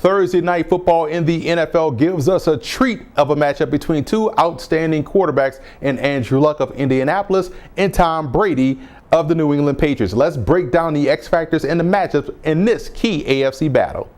Thursday night football in the NFL gives us a treat of a matchup between two outstanding quarterbacks in Andrew Luck of Indianapolis and Tom Brady of the New England Patriots. Let's break down the X factors and the matchups in this key AFC battle.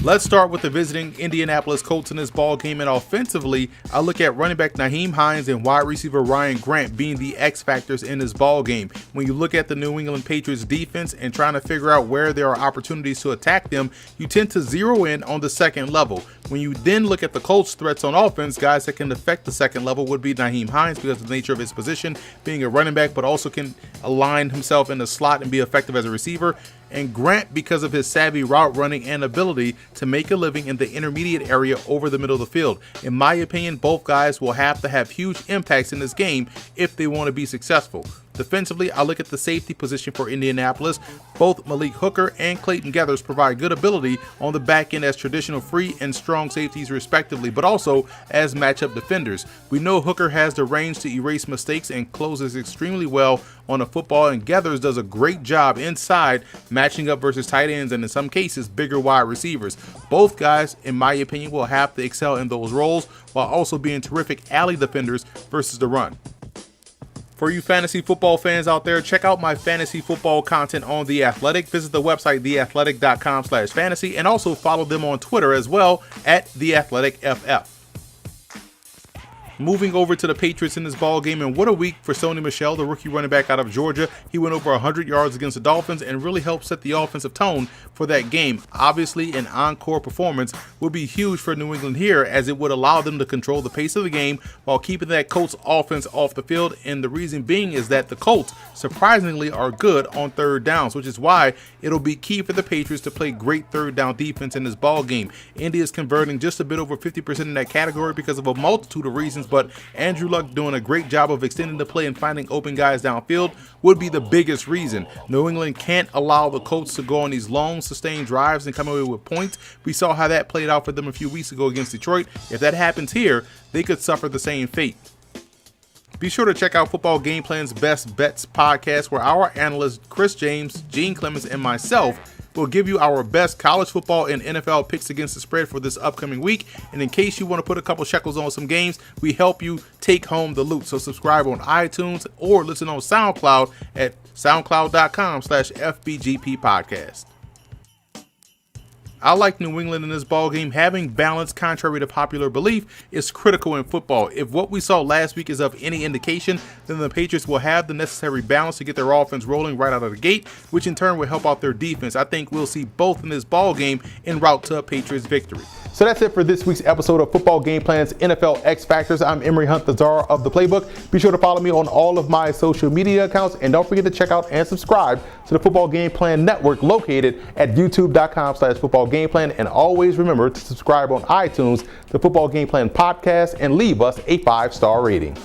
Let's start with the visiting Indianapolis Colts in this ball game, and offensively, I look at running back Nyheim Hines and wide receiver Ryan Grant being the X factors in this ball game. When you look at the New England Patriots defense and trying to figure out where there are opportunities to attack them, you tend to zero in on the second level. When you then look at the Colts' threats on offense, guys that can affect the second level would be Nyheim Hines because of the nature of his position, being a running back, but also can align himself in the slot and be effective as a receiver. And Grant because of his savvy route running and ability to make a living in the intermediate area over the middle of the field. In my opinion, both guys will have to have huge impacts in this game if they want to be successful. Defensively, I look at the safety position for Indianapolis. Both Malik Hooker and Clayton Geathers provide good ability on the back end as traditional free and strong safeties respectively, but also as matchup defenders. We know Hooker has the range to erase mistakes and closes extremely well on the football, and Geathers does a great job inside matching up versus tight ends and in some cases bigger wide receivers. Both guys, in my opinion, will have to excel in those roles while also being terrific alley defenders versus the run. For you fantasy football fans out there, check out my fantasy football content on The Athletic. Visit the website theathletic.com/fantasy and also follow them on Twitter as well at TheAthleticFF. Moving over to the Patriots in this ball game, and what a week for Sony Michel, the rookie running back out of Georgia. He went over 100 yards against the Dolphins and really helped set the offensive tone for that game. Obviously, an encore performance would be huge for New England here, as it would allow them to control the pace of the game while keeping that Colts offense off the field. And the reason being is that the Colts surprisingly are good on third downs, which is why it'll be key for the Patriots to play great third down defense in this ball game. Indy is converting just a bit over 50% in that category because of a multitude of reasons, but Andrew Luck doing a great job of extending the play and finding open guys downfield would be the biggest reason. New England can't allow the Colts to go on these long sustained drives and come away with points. We saw how that played out for them a few weeks ago against Detroit. If that happens here, they could suffer the same fate. Be sure to check out Football Game Plan's Best Bets podcast, where our analysts Chris James, Gene Clemens, and myself will give you our best college football and NFL picks against the spread for this upcoming week. And in case you want to put a couple shekels on some games, we help you take home the loot. So subscribe on iTunes or listen on SoundCloud at soundcloud.com/FBGP podcast. I like New England in this ball game. Having balance, contrary to popular belief, is critical in football. If what we saw last week is of any indication, then the Patriots will have the necessary balance to get their offense rolling right out of the gate, which in turn will help out their defense. I think we'll see both in this ball game en route to a Patriots victory. So that's it for this week's episode of Football Game Plan's NFL X Factors. I'm Emery Hunt, the czar of the playbook. Be sure to follow me on all of my social media accounts, and don't forget to check out and subscribe to the Football Game Plan Network located at youtube.com/footballgameplan. And always remember to subscribe on iTunes to Football Game Plan podcast and leave us a 5-star rating.